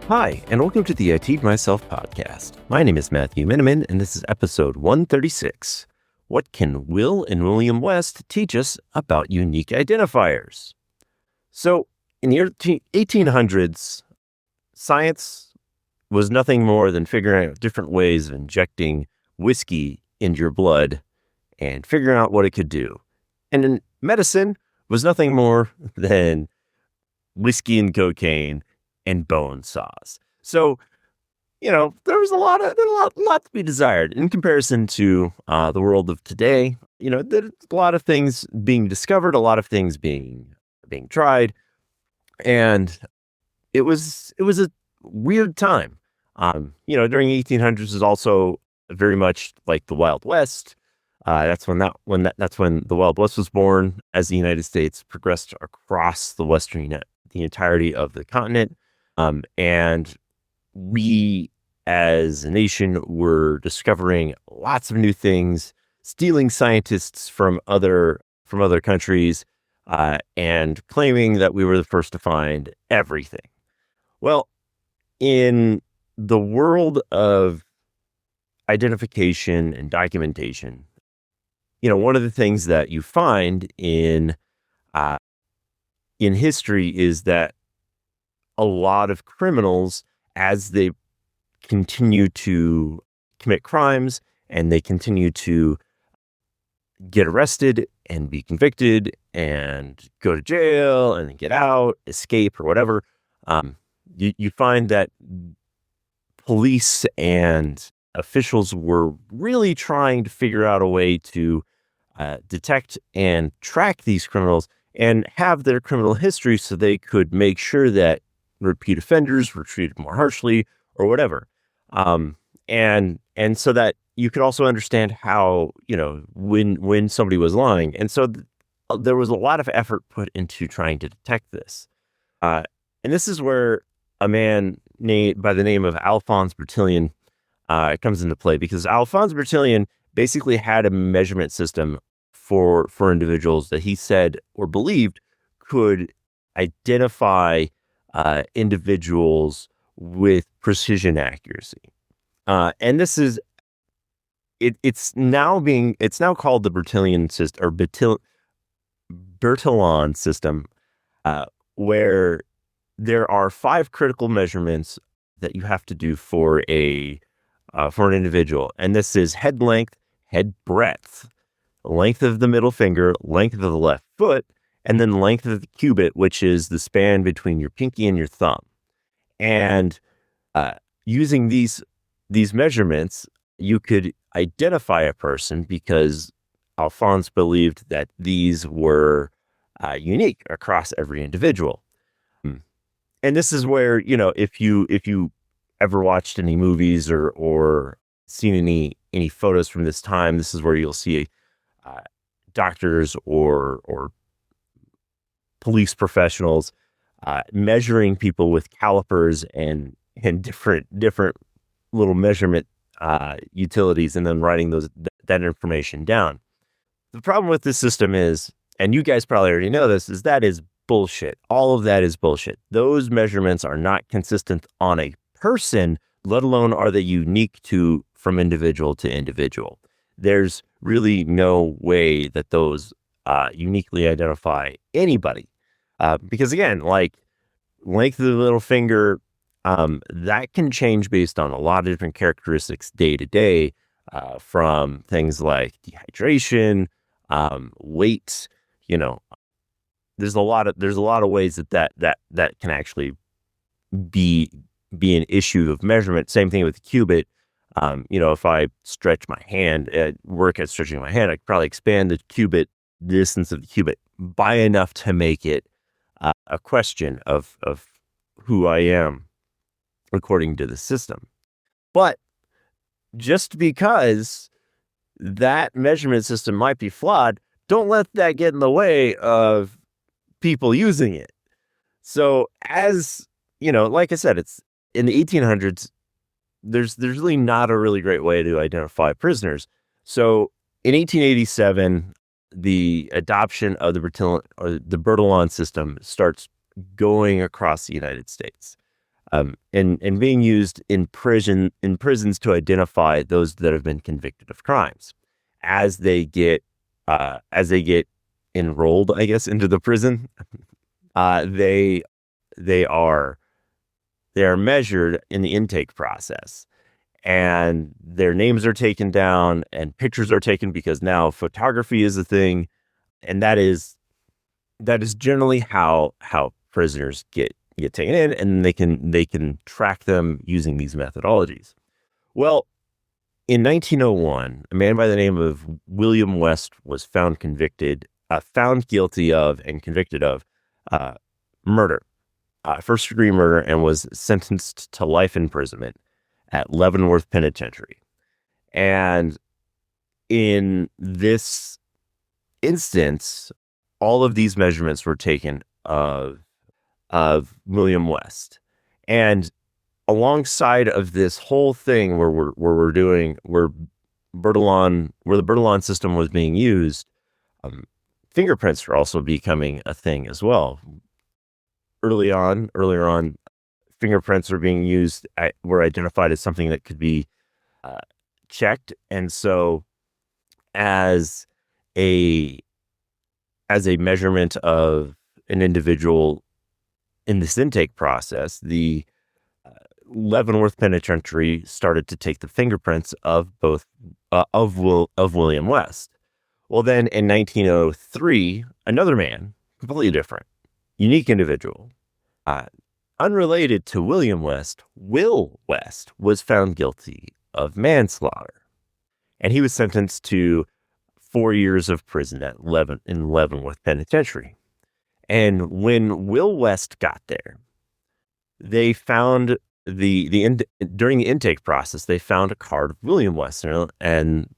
Hi, and welcome to the I Teach Myself podcast. My name is Matthew Miniman, and this is episode 136. What can Will and William West teach us about unique identifiers? So, in the 1800s, science was nothing more than figuring out different ways of injecting whiskey into your blood and figuring out what it could do. And in medicine was nothing more than whiskey and cocaine and bone saws. So, there was a lot to be desired in comparison to the world of today. There's a lot of things being discovered, a lot of things being tried, and it was a weird time. During the 1800s is also very much like the Wild West. That's when the Wild West was born, as the United States progressed across the entirety of the continent. And we as a nation were discovering lots of new things, stealing scientists from other countries, and claiming that we were the first to find everything. Well, in the world of identification and documentation, one of the things that you find in history is that a lot of criminals, as they continue to commit crimes and they continue to get arrested and be convicted and go to jail and then get out, escape or whatever, you find that police and officials were really trying to figure out a way to detect and track these criminals and have their criminal history so they could make sure that repeat offenders were treated more harshly or whatever. And so that you could also understand how, when somebody was lying. And so there was a lot of effort put into trying to detect this. And this is where a man by the name of Alphonse Bertillon comes into play, because Alphonse Bertillon basically had a measurement system for individuals that he said or believed could identify individuals with precision accuracy. And this is, it's now called the Bertillon system or Bertillon system, where there are 5 critical measurements that you have to do for an individual. And this is head length, head breadth, length of the middle finger, length of the left foot, and then length of the cubit, which is the span between your pinky and your thumb. And using these measurements, you could identify a person because Alphonse believed that these were unique across every individual. And this is where, if you ever watched any movies or seen any photos from this time, this is where you'll see doctors or police professionals measuring people with calipers and different little measurement utilities, and then writing that information down. The problem with this system is, and you guys probably already know this, is that is bullshit. All of that is bullshit. Those measurements are not consistent on a person, let alone are they unique from individual to individual. There's really no way that those uniquely identify anybody. Because again, like length of the little finger, that can change based on a lot of different characteristics day to day, from things like dehydration, weight. There's a lot of ways that can actually be an issue of measurement. Same thing with the cubit. If I stretch my hand, work at stretching my hand, I could probably expand the distance of the cubit by enough to make it a question of who I am according to the system. But just because that measurement system might be flawed, don't let that get in the way of people using it. So as, like I said, it's in the 1800s, there's really not a really great way to identify prisoners. So in 1887, the adoption of the Bertillon system starts going across the United States. and being used in prisons to identify those that have been convicted of crimes. As they get enrolled, I guess, into the prison, they are measured in the intake process, and their names are taken down and pictures are taken because now photography is a thing, and that is generally how prisoners get taken in, and they can track them using these methodologies. Well, in 1901, a man by the name of William West was found guilty of and convicted of murder, first-degree murder, and was sentenced to life imprisonment at Leavenworth Penitentiary. And in this instance, all of these measurements were taken of William West. And alongside of this whole thing where the Bertillon system was being used, fingerprints were also becoming a thing as well. Earlier on, fingerprints are being used, were identified as something that could be checked. And so as a measurement of an individual in this intake process, the Leavenworth Penitentiary started to take the fingerprints of William West. Well, then in 1903, another man, completely different, unique individual, unrelated to William West, Will West, was found guilty of manslaughter, and he was sentenced to 4 years of prison in Leavenworth Penitentiary. And when Will West got there, they found during the intake process, they found a card of William West, and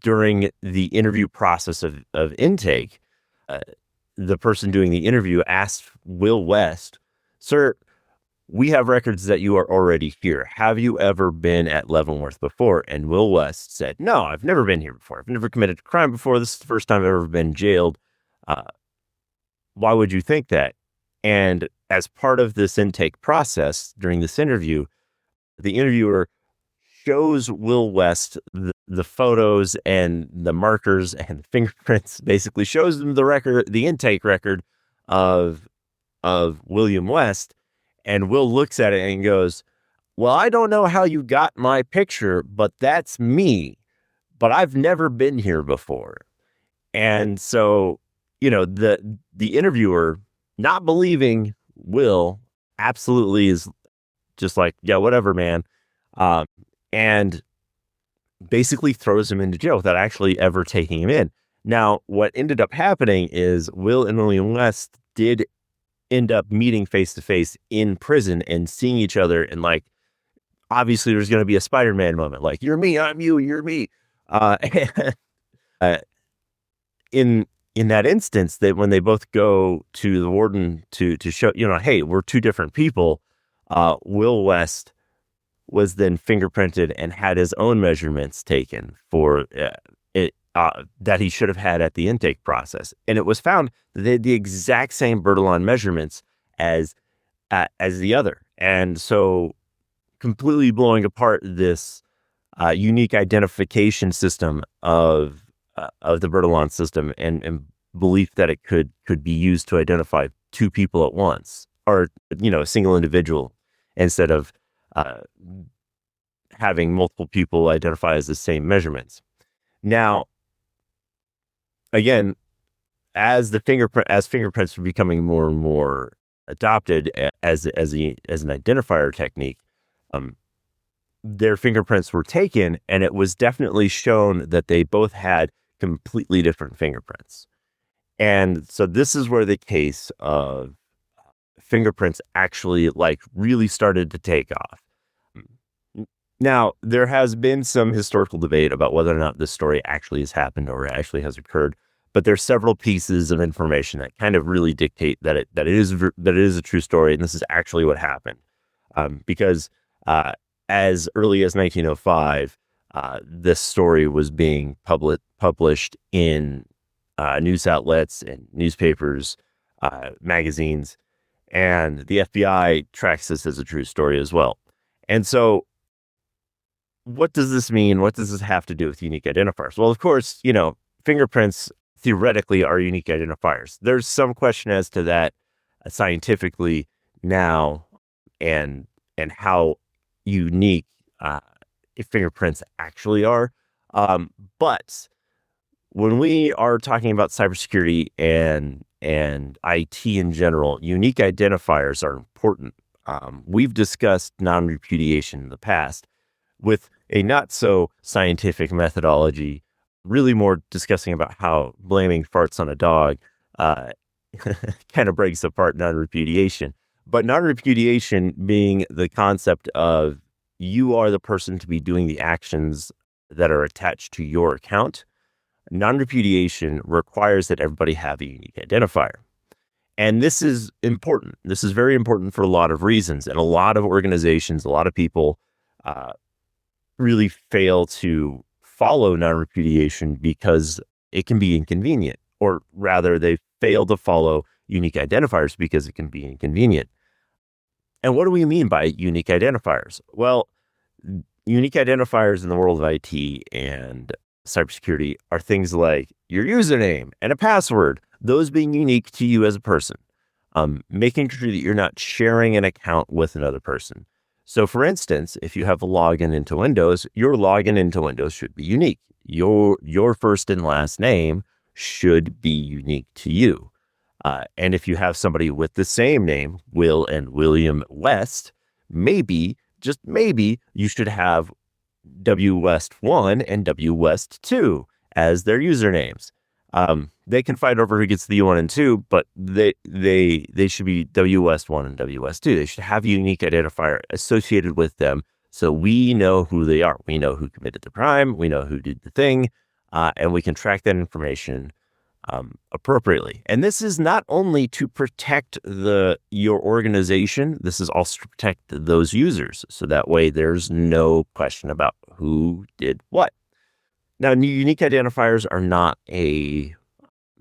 during the interview process of intake, the person doing the interview asked Will West, "Sir, we have records that you are already here. Have you ever been at Leavenworth before?" And Will West said, "No, I've never been here before. I've never committed a crime before. This is the first time I've ever been jailed. Why would you think that?" And as part of this intake process during this interview, the interviewer shows Will West the photos and the markers and the fingerprints, basically shows them the intake record of William West. And Will looks at it and goes, "Well, I don't know how you got my picture, but that's me. But I've never been here before." And so, the interviewer, not believing Will, absolutely is just like, "Yeah, whatever, man." And basically throws him into jail without actually ever taking him in. Now, what ended up happening is Will and William West did end up meeting face to face in prison and seeing each other. And obviously there's going to be a Spider-Man moment. Like, "You're me, I'm you, you're me." In that instance, that when they both go to the warden to show, "Hey, we're two different people," Will West was then fingerprinted and had his own measurements taken for that he should have had at the intake process. And it was found that they had the exact same Bertillon measurements as the other. And so completely blowing apart this unique identification system of the Bertillon system and belief that it could be used to identify two people at once, or, a single individual, instead of having multiple people identify as the same measurements. Now, again, as fingerprints were becoming more and more adopted as an identifier technique, their fingerprints were taken, and it was definitely shown that they both had completely different fingerprints. And so this is where the case of fingerprints actually really started to take off. Now, there has been some historical debate about whether or not this story actually has happened or actually has occurred, but there's several pieces of information that kind of really dictate that it is a true story, and this is actually what happened. Because as early as 1905, this story was being published in news outlets and newspapers, magazines, And the FBI tracks this as a true story as well. And so what does this mean? What does this have to do with unique identifiers? Well, of course, fingerprints theoretically are unique identifiers. There's some question as to that scientifically now, and how unique fingerprints actually are. But when we are talking about cybersecurity and IT in general, unique identifiers are important. We've discussed non-repudiation in the past with a not so scientific methodology, really more discussing about how blaming farts on a dog kind of breaks apart non-repudiation. But non-repudiation being the concept of you are the person to be doing the actions that are attached to your account. Non-repudiation requires that everybody have a unique identifier. And this is important. This is very important for a lot of reasons. And a lot of organizations, a lot of people really fail to follow non-repudiation because it can be inconvenient. Or rather, they fail to follow unique identifiers because it can be inconvenient. And what do we mean by unique identifiers? Well, unique identifiers in the world of IT and cybersecurity are things like your username and a password, those being unique to you as a person, making sure that you're not sharing an account with another person. So for instance, if you have a login into Windows, your login into Windows should be unique. Your first and last name should be unique to you. And if you have somebody with the same name, Will and William West, maybe, just maybe, you should have W West 1 and W West 2 as their usernames. They can fight over who gets the U1 and 2, but they should be W West 1 and W West 2. They should have a unique identifier associated with them so we know who they are. We know who committed the crime. We know who did the thing, and we can track that information appropriately. And this is not only to protect your organization, this is also to protect those users. So that way there's no question about who did what. Now, unique identifiers are not a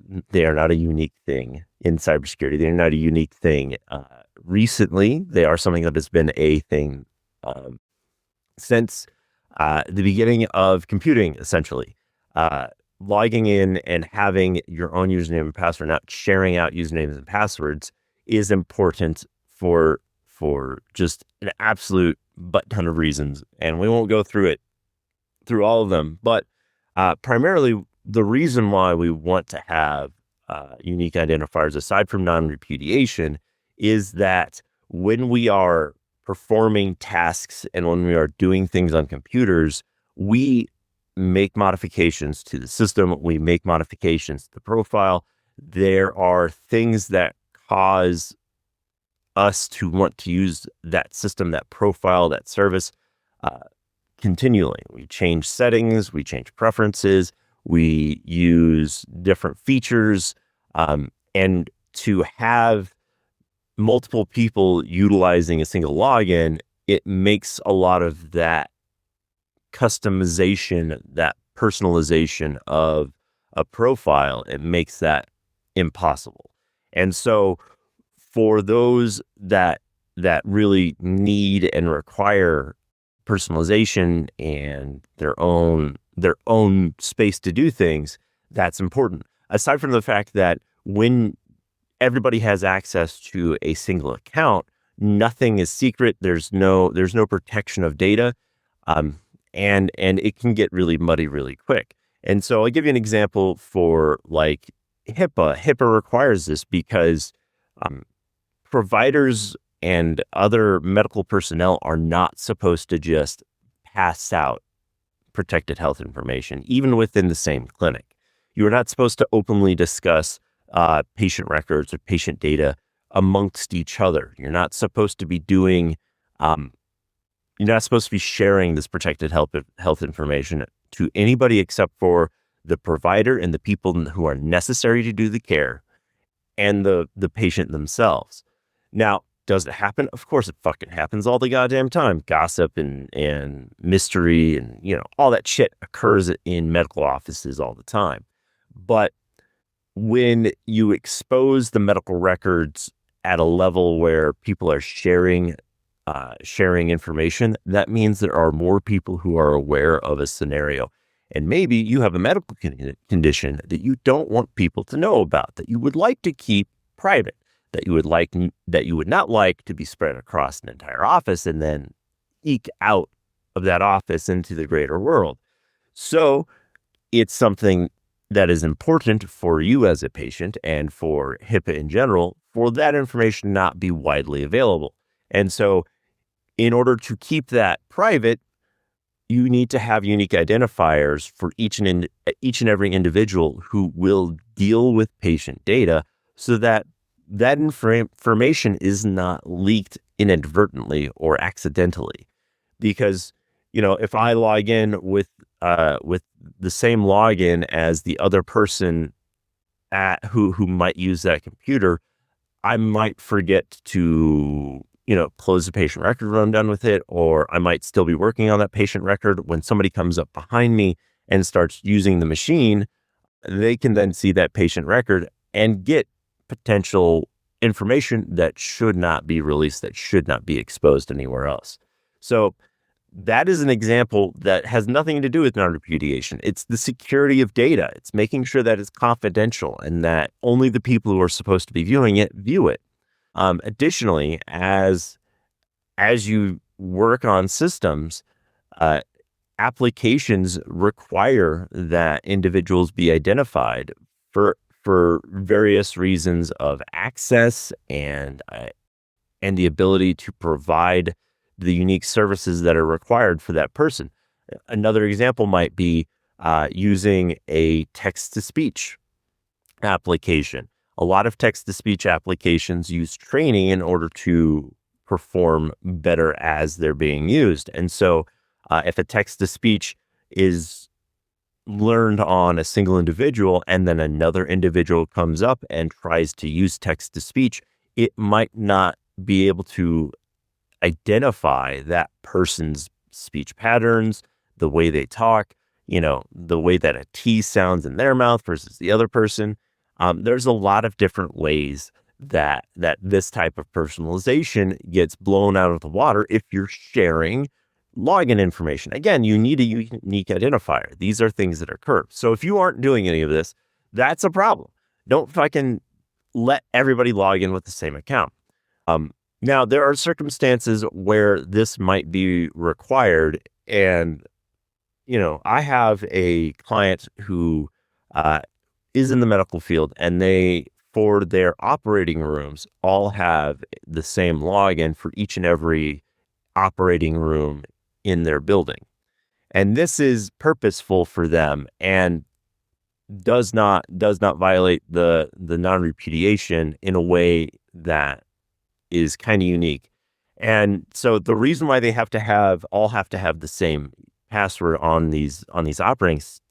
unique thing in cybersecurity. They're not a unique thing. Recently, they are something that has been a thing since the beginning of computing, essentially. Logging in and having your own username and password, not sharing out usernames and passwords, is important for just an absolute butt ton of reasons. And we won't go through all of them. But primarily, the reason why we want to have unique identifiers, aside from non-repudiation, is that when we are performing tasks and when we are doing things on computers, we make modifications to the system. We make modifications to the profile. There are things that cause us to want to use that system, that profile, that service continually. We change settings, we change preferences, we use different features, and to have multiple people utilizing a single login, it makes a lot of that customization, that personalization of a profile, it makes that impossible. And so for those that really need and require personalization and their own space to do things, that's important. Aside from the fact that when everybody has access to a single account, nothing is secret. There's no protection of data. And it can get really muddy really quick. And so I'll give you an example for like HIPAA. HIPAA requires this because providers and other medical personnel are not supposed to just pass out protected health information, even within the same clinic. You are not supposed to openly discuss patient records or patient data amongst each other. You're not supposed to be doing you're not supposed to be sharing this protected health information to anybody except for the provider and the people who are necessary to do the care and the patient themselves. Now, does it happen? Of course it fucking happens all the goddamn time. Gossip and mystery and, all that shit occurs in medical offices all the time. But when you expose the medical records at a level where people are sharing information, that means there are more people who are aware of a scenario. And maybe you have a medical condition that you don't want people to know about, that you would like to keep private, that you would not like to be spread across an entire office and then eke out of that office into the greater world. So it's something that is important for you as a patient and for HIPAA in general, for that information not be widely available. And so in order to keep that private, you need to have unique identifiers for each and every individual who will deal with patient data, so that information is not leaked inadvertently or accidentally. Because, if I log in with the same login as the other person who might use that computer, I might forget to close the patient record when I'm done with it, or I might still be working on that patient record. When somebody comes up behind me and starts using the machine, they can then see that patient record and get potential information that should not be released, that should not be exposed anywhere else. So that is an example that has nothing to do with non-repudiation. It's the security of data. It's making sure that it's confidential and that only the people who are supposed to be viewing it view it. Additionally, as you work on systems, applications require that individuals be identified for various reasons of access and the ability to provide the unique services that are required for that person. Another example might be using a text-to-speech application. A lot of text-to-speech applications use training in order to perform better as they're being used. And so if a text-to-speech is learned on a single individual and then another individual comes up and tries to use text-to-speech, it might not be able to identify that person's speech patterns, the way they talk, the way that a T sounds in their mouth versus the other person. There's a lot of different ways that this type of personalization gets blown out of the water if you're sharing login information. Again, you need a unique identifier. These are things that occur. So if you aren't doing any of this, that's a problem. Don't fucking let everybody log in with the same account. Now, there are circumstances where this might be required. And, I have a client who is in the medical field, and they, for their operating rooms, all have the same login for each and every operating room in their building. And this is purposeful for them and does not violate the non-repudiation in a way that is kind of unique. And so the reason why they all have to have the same password on these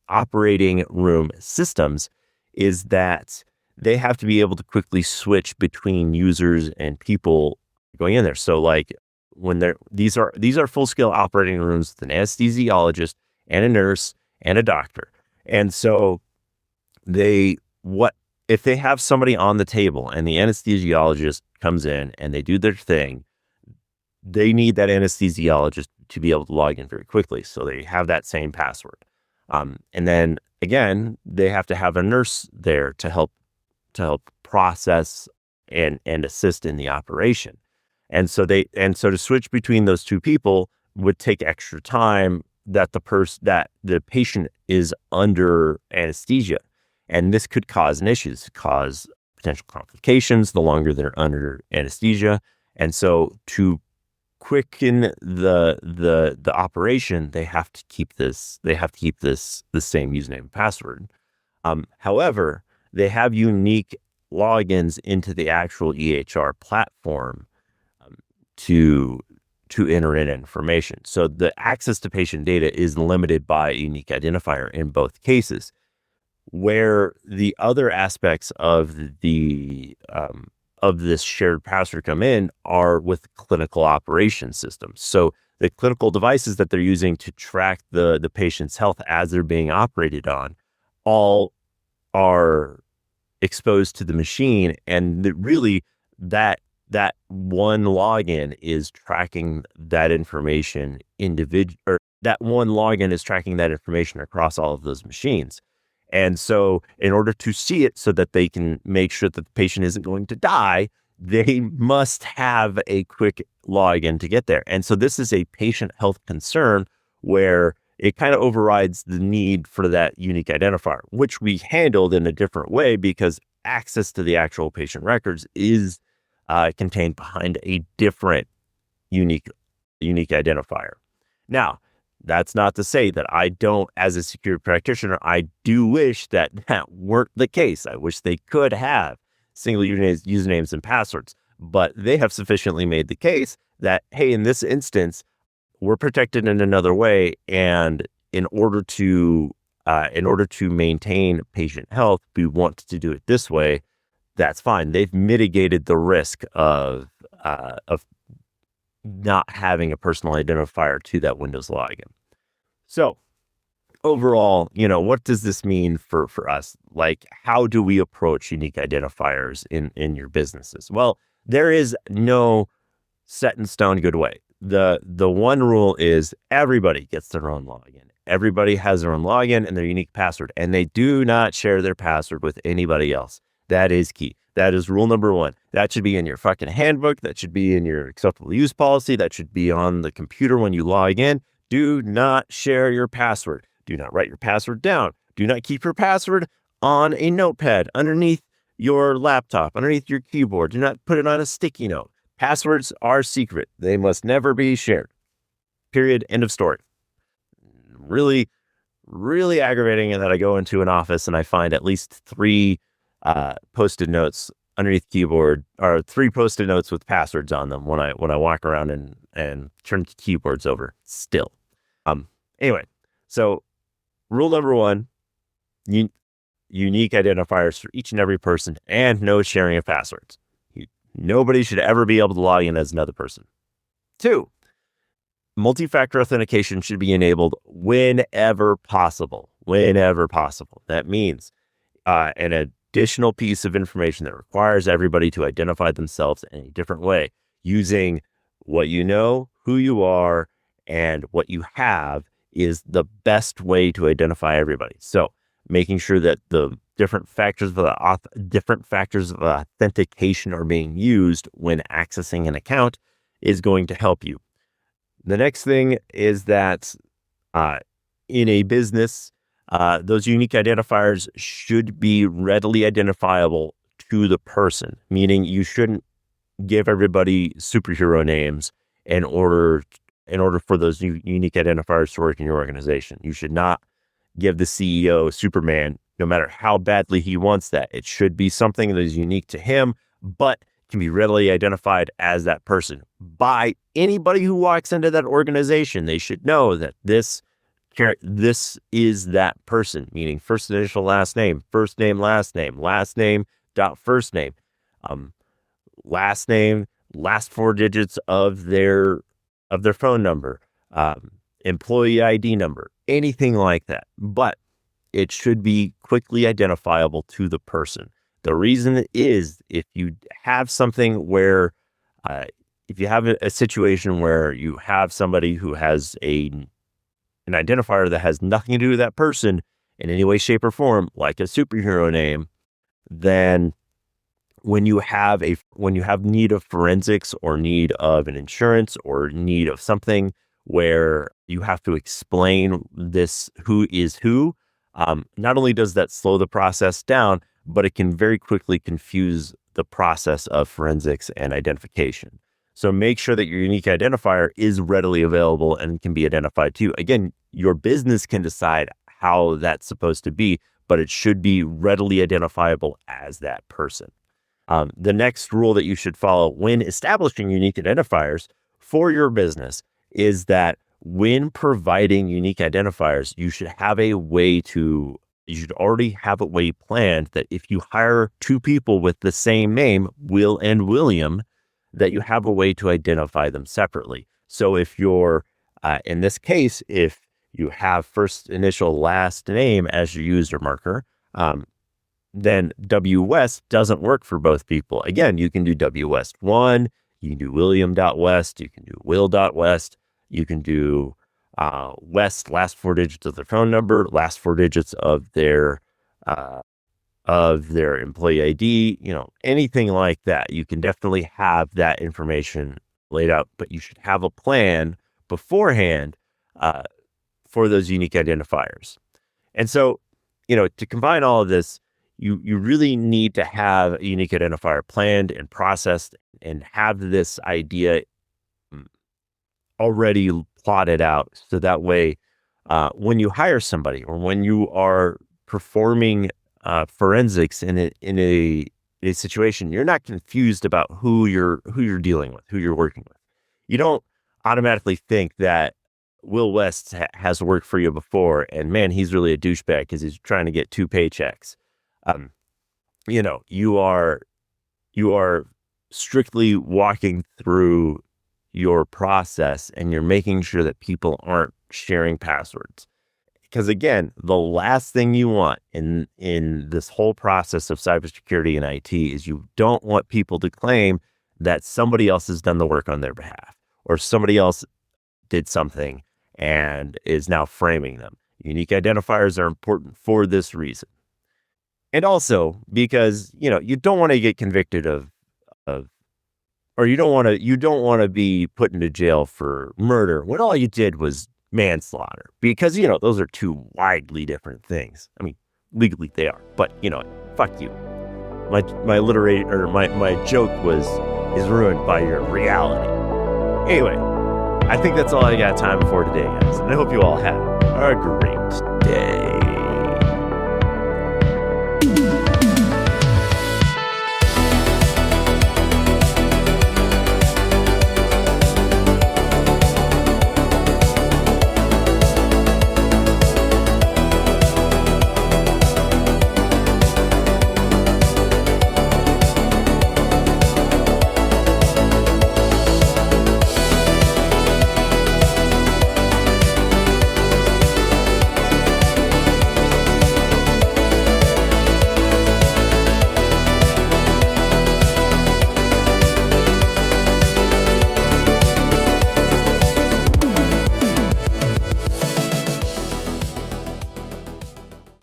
operating room systems is that they have to be able to quickly switch between users and people going in there. So like when these are full-scale operating rooms with an anesthesiologist and a nurse and a doctor. And so if they have somebody on the table and the anesthesiologist comes in and they do their thing, they need that anesthesiologist to be able to log in very quickly. So they have that same password. And then again, they have to have a nurse there to help process and assist in the operation. And so to switch between those two people would take extra time that the patient is under anesthesia. And this could cause an issue. This could cause potential complications the longer they're under anesthesia. And so to quicken the operation, they have to keep this the same username and password. However, they have unique logins into the actual EHR platform to enter in information. So the access to patient data is limited by a unique identifier in both cases. Where the other aspects of this shared password come in are with clinical operation systems. So the clinical devices that they're using to track the patient's health as they're being operated on all are exposed to the machine, and really that one login is tracking that information that one login is tracking that information across all of those machines. And so in order to see it so that they can make sure that the patient isn't going to die, they must have a quick login to get there. And so this is a patient health concern where it kind of overrides the need for that unique identifier, which we handled in a different way because access to the actual patient records is contained behind a different unique identifier. Now, that's not to say that I don't, as a security practitioner, I do wish that weren't the case. I wish they could have single usernames and passwords, but they have sufficiently made the case that, hey, in this instance, we're protected in another way. And in order to maintain patient health, we want to do it this way. That's fine. They've mitigated the risk of not having a personal identifier to that Windows login. So overall, what does this mean for us? Like, how do we approach unique identifiers in your businesses? Well, there is no set in stone good way. The one rule is everybody gets their own login. Everybody has their own login and their unique password, and they do not share their password with anybody else. That is key. That is rule number one. That should be in your fucking handbook. That should be in your acceptable use policy. That should be on the computer when you log in. Do not share your password. Do not write your password down. Do not keep your password on a notepad underneath your laptop, underneath your keyboard. Do not put it on a sticky note. Passwords are secret. They must never be shared. Period. End of story. Really, really aggravating that I go into an office and I find at least 3 Post-it notes underneath keyboard, or 3 Post-it notes with passwords on them when I walk around and turn keyboards over still. Anyway, so rule number 1, unique identifiers for each and every person and no sharing of passwords. Nobody should ever be able to log in as another person. 2, multi-factor authentication should be enabled whenever possible. Whenever possible. That means an additional piece of information that requires everybody to identify themselves in a different way using what you know, who you are, and what you have is the best way to identify everybody. So making sure that the different factors of authentication are being used when accessing an account is going to help you. The next thing is that in a business, those unique identifiers should be readily identifiable to the person, meaning you shouldn't give everybody superhero names in order for those unique identifiers to work in your organization. You should not give the CEO Superman, no matter how badly he wants that. It should be something that is unique to him, but can be readily identified as that person by anybody who walks into that organization. They should know that this is that person, meaning first initial, last name, last name dot first name, last name, last 4 digits of their phone number, employee ID number, anything like that. But it should be quickly identifiable to the person. The reason is if you have something where, if you have a situation where you have somebody who has an identifier that has nothing to do with that person in any way, shape, or form, like a superhero name, then when you have need of forensics or need of an insurance or need of something where you have to explain this, who is who, not only does that slow the process down, but it can very quickly confuse the process of forensics and identification. So make sure that your unique identifier is readily available and can be identified to you. Again, your business can decide how that's supposed to be, but it should be readily identifiable as that person. The next rule that you should follow when establishing unique identifiers for your business is that when providing unique identifiers, you should already have a way planned that if you hire 2 people with the same name, Will and William, that you have a way to identify them separately. So if you're, in this case, if you have first initial last name as your user marker, then W West doesn't work for both people. Again, you can do W West 1, you can do William.West, you can do Will.West, you can do West, last 4 digits of their phone number, last 4 digits of their employee ID, anything like that. You can definitely have that information laid out, but you should have a plan beforehand for those unique identifiers. And so, to combine all of this, you really need to have a unique identifier planned and processed and have this idea already plotted out. So that way, when you hire somebody or when you are performing forensics in a situation, you're not confused about who you're dealing with, who you're working with. You don't automatically think that Will West has worked for you before, and man, he's really a douchebag because he's trying to get 2 paychecks. You are strictly walking through your process, and you're making sure that people aren't sharing passwords. Because again, the last thing you want in this whole process of cybersecurity and IT is you don't want people to claim that somebody else has done the work on their behalf or somebody else did something and is now framing them. Unique identifiers are important for this reason. And also because, you don't want to get convicted or you don't want to be put into jail for murder when all you did was manslaughter, because, those are 2 widely different things. I mean, legally they are, but fuck you. My joke is ruined by your reality. Anyway, I think that's all I got time for today, guys. And I hope you all have a great day.